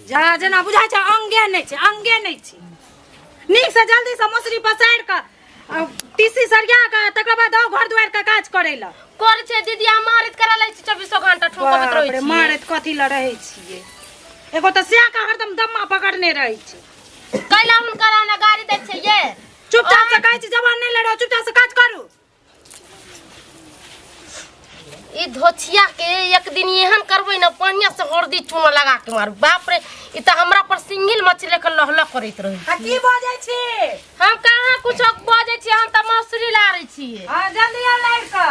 जा जना बुझा छ अंगे नहीं छी नीक से जल्दी से मसरी पसार के तीसी सरिया के तकर बाद घर दुआर के काज करेला कर छे दीदी हम मारत करा लै छी 24 घंटा ठोकत रहै छी मारत कथि ल रहै छिए एगो त स्या का हरदम दम्मा पकड़ने रहै छी कैला हुनकर आना गाड़ी दै छै ये चुपचाप से कहै छी जवान नहीं लड़ो चुपचाप से काज करू ई धोछिया के एक दिन एहन करबै न पानिया से हरदी चूना लगा के मार बाप रे ई त हमरा पर सिंगल मछली लेकर लहला करैत रहै आ की बजै छी हम कहां कुछ बजै छी हम त मौसरी लारै छी हां जल्दी आ लाइट का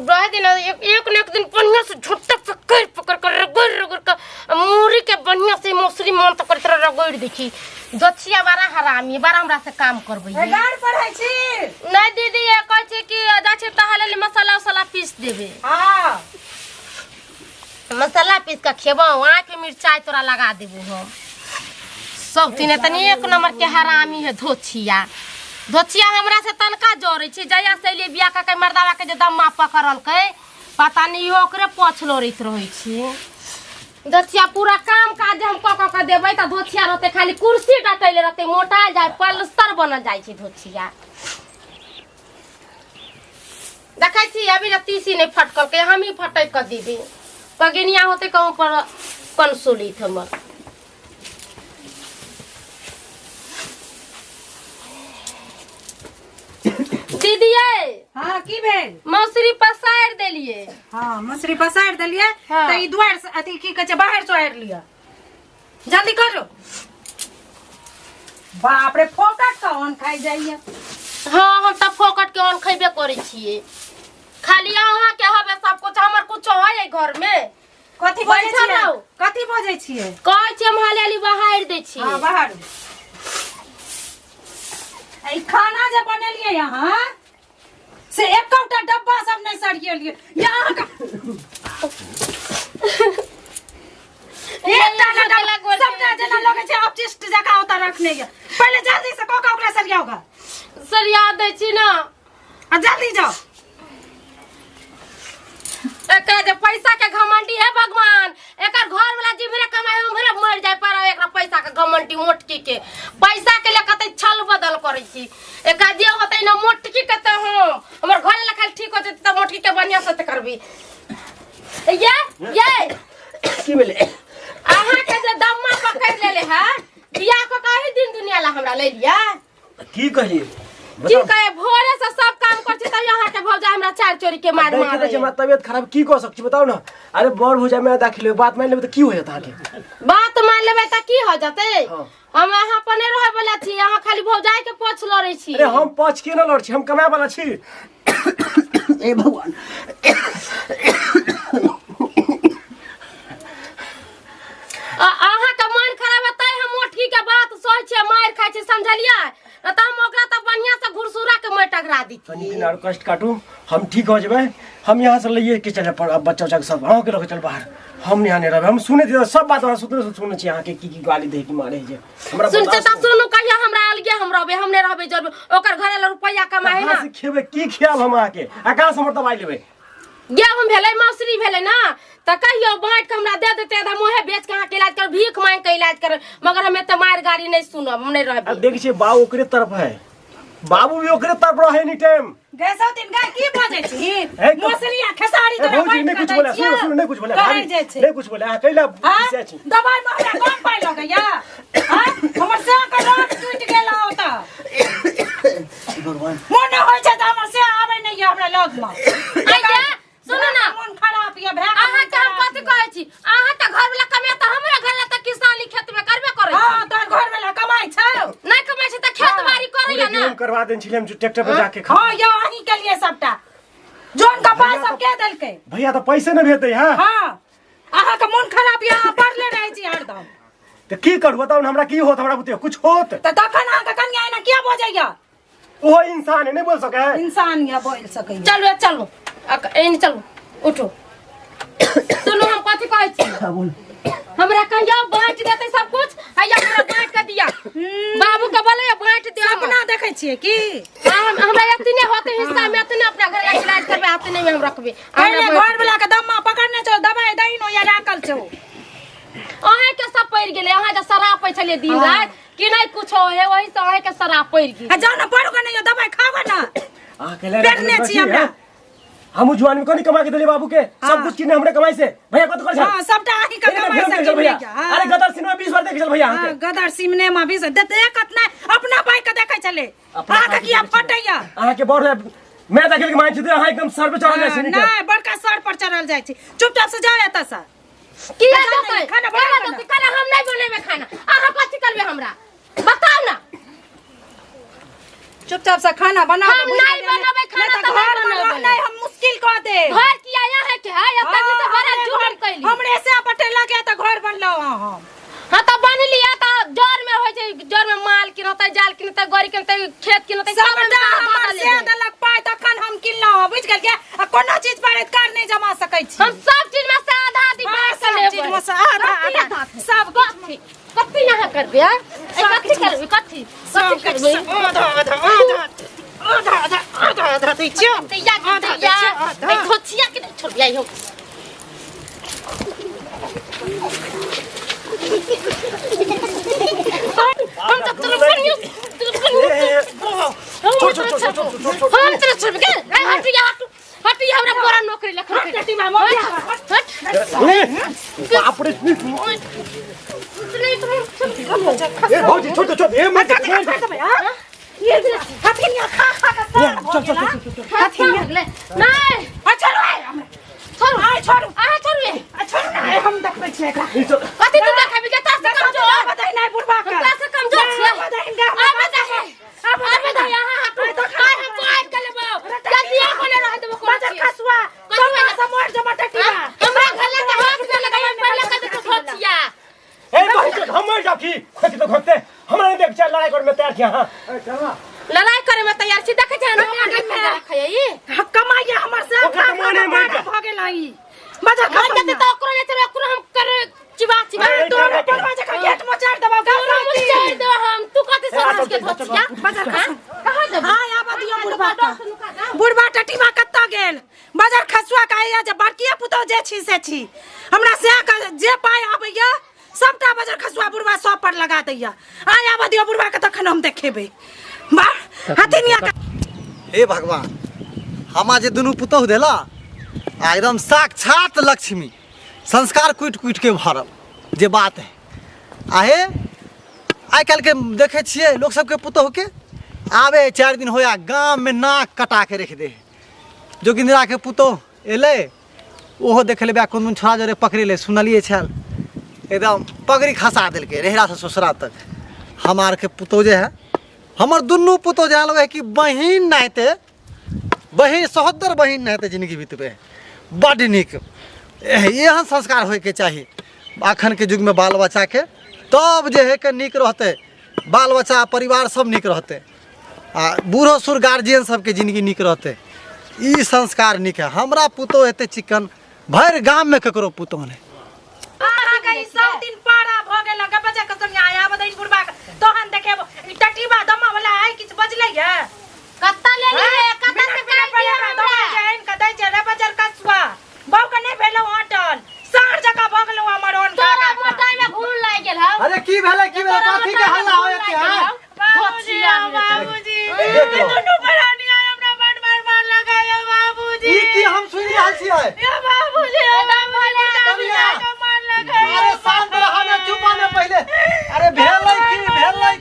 रह दिन एक दिन बढ़िया से झुट्टा पकड़ कर रगड़ के मूरी के बढ़िया से मौसरी मन त करत रगड़ देखी दछिया बड़ा हरामी बड़ा हमरा से काम करबै गाड़ पढ़ै छी नहीं दीदी ये कहै छै कि जा छै तहले मसाला पीस देबे हां मसाला पीस के खेबो आंख में मिर्चाई तोरा लगा देबो हम सब तीने तनी एक नंबर के हरामी है धोछिया हमरा से तनका जोरै छै जया से ले बिया के मर्दावा के जे दम्मा पकड़ल के पता नहीं ओकरे पछलो रहित रहै छी धोछिया पूरा काम काज हम क देबै त धोछिया रहते खाली कुर्सी डटैले रहते मोटा जाय पलस्तर बनल जाय छै धोछिया देखै छी अभी तीसी नहीं फटकल के हम ही फटै क देबे पगनिया होते कहूं पर कंसुलित हमर दीदी हां की भेल मौसरी पसार देलिए हां मसरी पसार देलिए हाँ। त ई द्वार से अथी की कहै छै बाहर सोहार लिया जल्दी करो बाप रे फोकट का ऑन खाई जाइए हां हम त फोकट के ऑन खइबे करै छिए खाली अहाँ के हबे सब कुछ हमर कुछ है घर में कथि बजै छिए कहै छी हम हाली बाहर दै छी हां बाहर ए खाना जे बनेलिए यहां से एकौटा डब्बा सब नहीं सड़िएलिए यहां का सबटा जना लगे छै अपचिष्ट जका होता रखने ये पहले जल्दी से कोका ओकरा सरियाओगा सरिया दै छी ना आ जल्दी जाओ एकर जे पैसा के घमंडी है भगवान एकर घर वाला जिमरे कमाए उमरे मर जाय पर एकरा पैसा के घमंडी मोटकी के पैसा के ले कतै छल बदल करै छी एका जे होतै न मोटकी के त हमर घर ला खाली ठीक हो जते त मोटकी के बढ़िया से त करबी ये की भेले आहा के जे दम्मा पकड़ लेले है बियाह को काहे दिन दुनिया ला हमरा ले लिया की कही की कहे भोरे से सब काम करछि त यहाँ के भौजा हमरा चार चोरी के मार मार देखे हमरा तबियत खराब की कह सकछि बताओ ना अरे बड़ भौजा में दाखिल बात मान लेबे त की हो जाता के बात मान लेबे त की हो जते हम यहाँ पने रहे वाला छी यहाँ खाली भौजाई के पोछ लड़ै छी अरे हम पछ के न लड़ छी हम कमाए वाला छी ए भगवान आहा का मन खराब है तै हम मोटकी के बात सोच छै मार खाइ छै समझलिया त हम ओकरा त बढ़िया से घुरसुरा के मर टकरा दी तनी दिन और कष्ट काटू हम ठीक हो जेबे हम यहां से लइए के चले पर बच्चा के सब हां के रख चल बाहर हम यहां नहीं रहबे हम सुने थे सब बात हम सुने छी यहां के की गाली दे की मारे जे हमरा सुनते त सुनु कहिया हमरा अलगे हम रहबे हम नहीं रहबे जब ओकर घरे ल रुपया कमाए ना से खेबे की खियाब हम आके आकाश हमर दवाई लेबे गेहूं भेलै मौसरी भेलै ना त कहियो बांट के हमरा दे देते हम ओहे बेच के के इलाज कर भीख मांग के इलाज कर मगर हमें त मार गाड़ी नहीं सुनब हम नहीं रहबे अब देख छी बाबू ओकरे तरफ है बाबू भी ओकरे तरफ रहे एनी टाइम गैसो दिन गाय की बजै छी मसरिया खेसारी तोरा भौजी नहीं कुछ बोला सुन नहीं कुछ बोला भाई नहीं कुछ बोला आ कैला पीछे छी दवाई में हमरा कम पाई लगैया हां हमर से का रात टूट गेला होता भगवान मन होय छै त हमर से आबै नहीं हमरा लग में आइया सुनो ना मन खराब ये भै आहा के हम कथि कहै छी आहा त घर वाला कमे त हमरा घर ला त किसानी खेत में करबे करै छी हां तोर घर वाला कमाई छै नहीं कमाई छै त खेत बाड़ी करैया ना हम करवा देन छिले हम जो ट्रैक्टर पे जाके हां या अही के लिए सबटा जोन का पास सब के देलकै भैया तो पैसे न भेटै हां हां आहा के मन खराब या पड़ले रहै छी हरदम तो की करू बताओ न हमरा की होत हमरा बुते कुछ होत त तखन आहा के कन्या एना किया बजैया ओ इंसान है नहीं बोल सके इंसान या बोल सकै चलो एनी चलो उठो सुनो हम कथि कहै छी हमरा कहियो बांट देते सब कुछ हैया हमरा बांट के दिया बाबू के बोले बांट दे अपना देखै छियै की हमरा इतने होते हिस्सा में इतने अपना घर का इलाज करबे इतने में हम रखबे पहले घर वाला के दम्मा पकड़ने छौ दवाई दई नो या राखल छौ ओहे के शराब पड़ गेले अहाँ जे शराब पे चले दिन रात कि नहीं कुछ है वही से अहे के शराब पड़ गेल जाओ ना पढ़ोगे नहीं दवाई खाओगे ना अकेले पेरने छी हमरा हम जुआन में कोनी कमा के देले बाबू के सब कुछ किने हमरे कमाई से भैया कत कर हां सबटा आही का कमाई से चल भैया अरे गदर सिनेमा 20 बार देख चल भैया हां गदर सिनेमा 20 देते कतना अपना भाई के देखे चले आ का किया फटैया आ के बोर मैं देखे के माइन छी अहाँ एकदम सर पे चढ़ जाय छी नहीं बड़का सर पर चढ़ल जाय छी चुपचाप से जाओ एता सा किया देते खाना बना दो खाना हम नहीं बनेबे खाना अहाँ कथि करबे हमरा बताओ ना चुपचाप से खाना बनाओ हम नहीं बनावे खाना तो घर बनाओ नहीं हम मुश्किल कर दे घर किया है के है अब तक से बड़ा जुहर कैली हमरे से पटे लगे त घर बनलो हम हां तो बन लिया तो जोर में होय छै जोर में माल किनतै जाल किनतै गरी किनतै खेत किनतै सब हमर से दलक पाय तखन हम किनलो बुझ गेल के कोनो चीज पर कर नहीं जमा सकै छी हम सब चीज में से आधा आधी बात कर लेबै चीज में से आधा सब कथि यहाँ करबे कथि करबे कथि करबे आधा दै छियो ए धोचिया के छोड़बिया हो हम तो तेरे बनियो हम तेरे छोड़ के हटिया हमरा पूरा नौकरी लखन हट बाप रे ए भौजी छोड़ ए मत ये हथिनिया खा चल हथिनिया नहीं छोड़ो छोड़ो छोड़ू नहीं हम देखबै छी एकरा कथि तू देखबी के तास से कमजोर बताइ नहीं बुढ़बा का तास से कमजोर छी अब बता यहां हटो तो काय हम तो आज कर लेबो जल्दी आ बोले रह देबो को बाजार खसुआ कमा से मोर जमा टटिया हमरा घर ले हाथ से लगाई पहले कद तो धोचिया ए भाई हम मर जाओ की खोती तो खोते हमरा नहीं देख चल लड़ाई कर में तैयार किया हां चलवा लड़ाई करे में तैयार छी देखे जानो आगे में रखै ई कमाइया हमर से कमाने मर भ गेल आई बाजार हम जते तो ओकरो नहीं चले ओकरो हम कर चिबा तो दरवाजा का गेट में चार दबा चार दो हम तू कथि सोच के धोचिया बाजार कहां जब हां आबा दियो बुढ़बा टटिमा कत्ता गेल बाजार खसुआ का आया जे बड़किया पुतो जे छी से छी हमरा से जे पाय आबैया सबटा बाजार खसुआ बुढ़बा सब पर लगा दैया आय आबा दियो बुढ़बा के तखन हम देखेबै बा हथिनिया हे भगवान हमा जे दुनू पुतोह देला एकदम साक्षात लक्ष्मी संस्कार कुट कुट के भरल जे बात है आहे आइ काल्हि के देखे छियै लोग सबके पुतोह के आवे 4 दिन होया गांव में नाक कटा के रख दे जोगिंद्रा के पुतोह एले ओहो देख लेबे कोन छोड़ा जरे पकड़े ले सुनलिए छल एकदम पगड़ी खसा दिल के रेहरा से ससुरा तक हमार के पुतोह जे है हमर दुनू पुतोह जान लगे कि बहिन नाते बहिन सहोदर बहिन नाते जिंदगी बीतबे बड़ निक एहन संस्कार होय के चाहिए अखन के युग में बाल बच्चा के तब जे है के निक रहते बाल बच्चा परिवार सब निक रहते आ बूढ़ो सुर गार्जियन सबके जिंदगी निक रहते ई संस्कार निक है हमरा पुतोह हेते चिकन भर गांव में ककरो पुतोह ने गई सब दिन पारा भ गेल लगा बजा के संग आया बदई बुढ़बा तोहन देखेबो ई टटीबा दमा वाला आइ किछ बजलै है कत्ता ले लिए कत्ता से बिना पड़े दमा जैन कदै चले बजर कसुआ बाऊ के नहीं भेलो होटल सार जका भ गेलो हमर ओन तोरा मोटाई में घून लाग गेल ह अरे की भेले काठी के हल्ला होय के है बाबूजी दुनू बरानी आय हमरा बड़ मार लगायो बाबूजी ई की हम सुन रहल छी ए बाबूजी दम वाला मार लगायो अरे शांत रहना चुप ना पहले अरे भेलै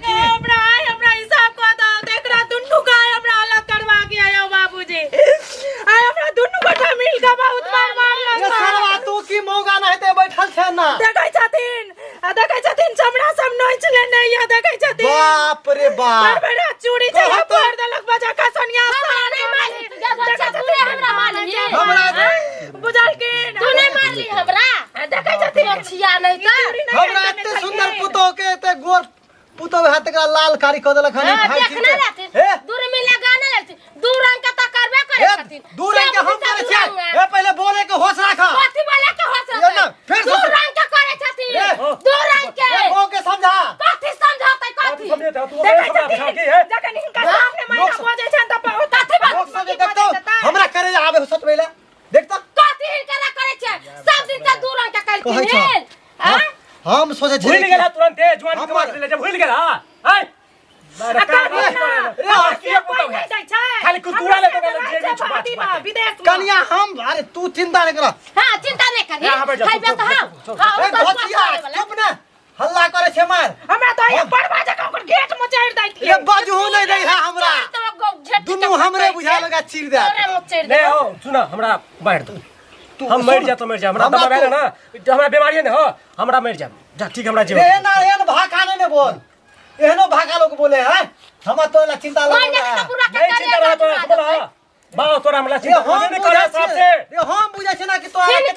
की हमरा हिसाब को दो देखरा दुन्नु का हमरा अलग करवा के आयो बाबूजी आय हमरा दुन्नु गोटा मिल के बहुत मार ये लगा सरवा तू की मौगा नहते बैठल छै ना देखै छथिन चमड़ा सब नोच ले नहीं है देखै छथिन बाप रे बाप बड़ा चूड़ी से फोड़ देलक बजा का सोनिया नहीं मारली तू हमरा मारली हमरा बुझल के तू नहीं मारली हमरा देखै छथिन छिया नहीं त हमरा एते सुंदर पुतोह के एते गोर पुतोह हाथ का लाल कारी क देलक हनी भाई देखना रहते दूर में लगाना रहते दू रंग का त करबे करे छथिन दू रंग के हम करे छियै ए पहले बोले के होश राख कथि बोले के होश ये ना, फिर दू रंग के करे छथिन दू रंग के ओ के समझा कथि समझाते कथि समझे तू की है जखन हिनका सामने मायना बजे छन त कथि बात लोग सब देखतो हमरा करे आवे सत पहले देखता कथि हिनका करे छै सब दिन से दू रंग के कहै कलखिन छ हां हम सोचे भूल छे गेला तुरंत जवान के मार ले जब भूल गेला हैं खाली कुकुरा ले विदेश कनिया हम अरे तू चिंता नहीं कर हां चिंता नहीं कर खाई बे तो हां चुप ना हल्ला करे छे मार हमरा तो ये बड़वा जका ओकर गेट में चढ़ दैती ये बाजू नहीं दे है हमरा दुनु हमरे बुझा लगा चीर दे ले हो सुना हमरा बैठ दो हम मर जा तो मर जा हमरा दमा रहना ना हमरा बीमारी है ना हो हमरा मर जा जा ठीक हमरा जीवन ए ना एन भाका ने बोल एहनो भाका लोग बोले हैं हम तो ला चिंता लगा नहीं चिंता रहा तो बोला बाओ तोरा हमरा चिंता नहीं करे सबसे ये हम बुझे छे ना कि तोरा के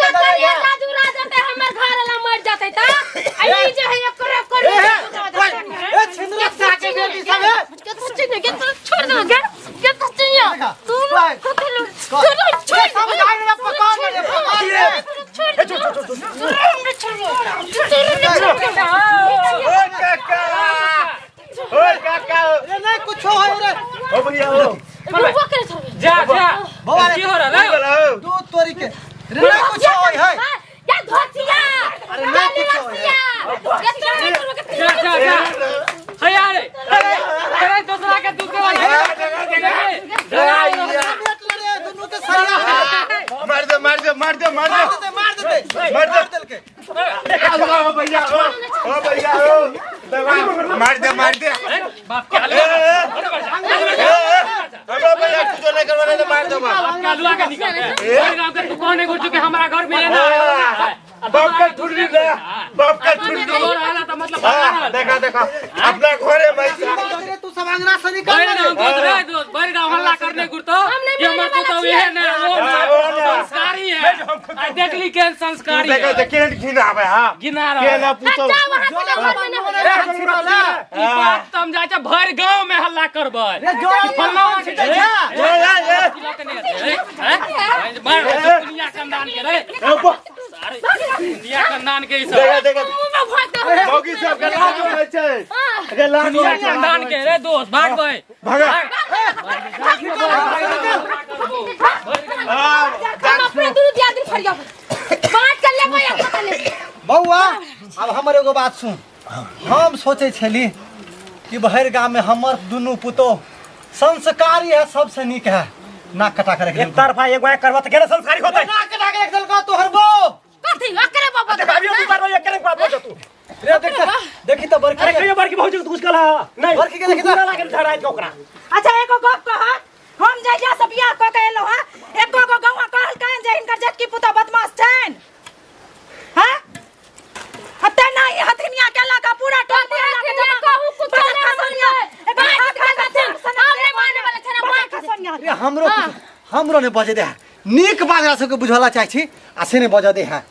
राजू राजा ते हमर घर ला मर जाते त आई जे है करे करे ए छिंदरा साके बेटी सब के सच्ची ने के छोड़ दो के सच्ची तू छोड़ सब गाय में पकड़ ले ओए काका ये नहीं कुछ हो रे ओ भैया हो जा बाबा की हो रहा है तू तोरी के रे नहीं कुछ हो है क्या धोतिया अरे नहीं कुछ हो है जा है यार अरे दूसरा के दूसरे वाले दोनों के सरिया मार दे के भैया ओ भैया मार दे बाप के हाल हमरा भैया कुछ नहीं करवाने तो मार दो बाप का लुआ के निकल मेरे गांव के तू कौन है गुड़ के हमारा घर में ना बाप का छुड़ी दे बाप का छुड़ी दे और आला तो मतलब देखा अपना घरे भाई तू सब अंगना से निकल बड़ी गांव हल्ला करने गुड़ तो ये मत तो ये है ना वो संस्कारी है देख ली के संस्कारी है देखा घिना आवे हां गिना के ना पूछो बात तुम जाचा भर गांव में हल्ला करबै फलनावा के दुनिया खानदान के रे दुनिया खानदान के ई सब देखा मौगी सब के लाज होय छै अरे लाज दुनिया खानदान के रे दोस्त भागबै भागा हम अपने दूर दिया दिन फरिया बात कर ले कोई कर ले बउआ अब हमर एगो बात सुन हम सोचे छली कि बहर गांव में हमर दुनु पुतो संस्कारी है सबसे नीक है नाक कटा कर एक तरफा एगो करबा त केना संस्कारी होतै नाक कटा के रखल का तोहर बो कथी ओकरे बाबा भाभी तू करबा एक करे बाप तू रे देखी त बरकी अरे कहियो बड़की भौजी तू कुछ कहला नहीं बड़की के देखी त लागल धराइत के ओकरा अच्छा एको गप कह हम जइया से बियाह क के एलो हां एको गो गौवा कहल कान जे इनकर जटकी पुता बदमाश छैन हां हते नहीं हथिनिया केला का पूरा टोल दिया के जमा कहू कुछ नहीं खसनिया बात हमरे माने वाला छना बात खसनिया रे हमरो ने बजे दे नीक बात सबके बुझला चाहे छी आ से ने बजे दे है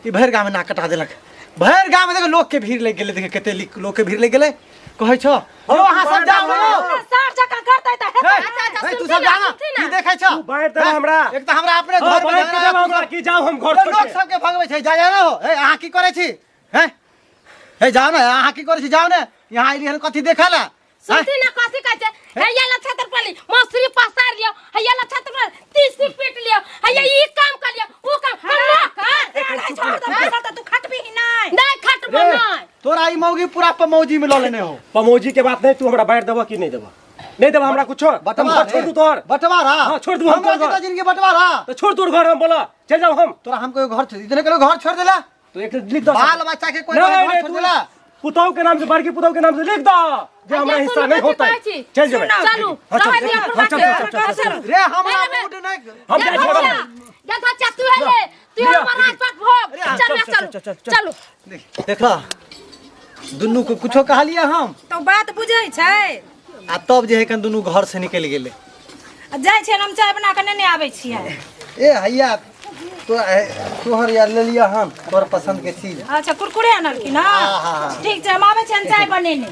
ई भर गांव में नाक कटा देलक भर गांव में देखो लोग के भीड़ लग गेले देखे कते लोग के भीड़ लग गेले कहै छ जो वहां सब जाओ सार जका करतै त तू सब जाना की देखै छ बैठ दे हमरा एक त हमरा अपने घर में की जाऊ हम घर छोड़ लोग सब के भगबै छै जा ना हो ए अहाँ की करे छी हैं ए जाओ ना अहाँ की करे छी जाओ ना यहां आई रहल कथि देखला सुनती ना कथी कहै छै हैया ला छतर पली मौसरी पसार लियो हैया ला छतर पर 30 पीट लियो हैया ई काम कर लियो ओ काम कर छोड़ दे पैसा त तू खटबी ही नहीं खटबो नहीं तोरा ई मौगी पूरा पमौजी में ल लेने हो पमौजी के बात नहीं तू हमरा बैठ देबो कि नहीं देबो नहीं देबो हमरा कुछो बटवारा छोड़ दू तोर बटवारा हां छोड़ दू हम हमरा जिंदगी बटवारा तो छोड़ तोर घर हम बोला चल जाओ हम तोरा हमको घर इतने के लोग घर छोड़ देला तो एक लिख दो बाल बच्चा के कोई घर छोड़ देला पुतौ के नाम से बड़की पुतौ के नाम से लिख दो जे हमरा हिस्सा नहीं होता चल जेबे चलू रह दिया चल रे हमरा मूड नहीं हम जा छोड़ जा बच्चा तू है ले तू हमारा पर भोग चल चलो देखला दुनु को कुछो कहलिए हम तो बात बुझै छै आ तब जे है कन दुनु घर से निकल गेले जाय छै हम चाय बना के नहीं आबै छियै ए हैया तोहर यार ले लिया हम तोहर पसंद के चीज अच्छा कुरकुरे आनल की ना हाँ। ठीक छै हम आबै छियै चाय बनेने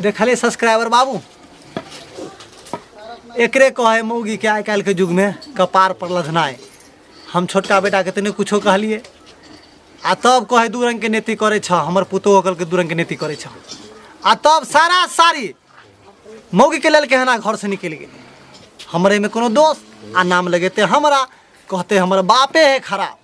देखले सब्सक्राइबर बाबू एकरे कहे मौगी के आइ काल्हि के युग में कपार पर लधनाए हम छोटका बेटा के तने कुछो कहलिए आ तब कहे दू रंग के नीति करे छ हमर पुतो होकल के दू रंग के नीति करे छ आ तब सारा सारी मौगी के लेल के हना घर से निकल गेल हमरे में कोनो दोस्त आ नाम लगेते हमरा कहते हमर बापे है खराब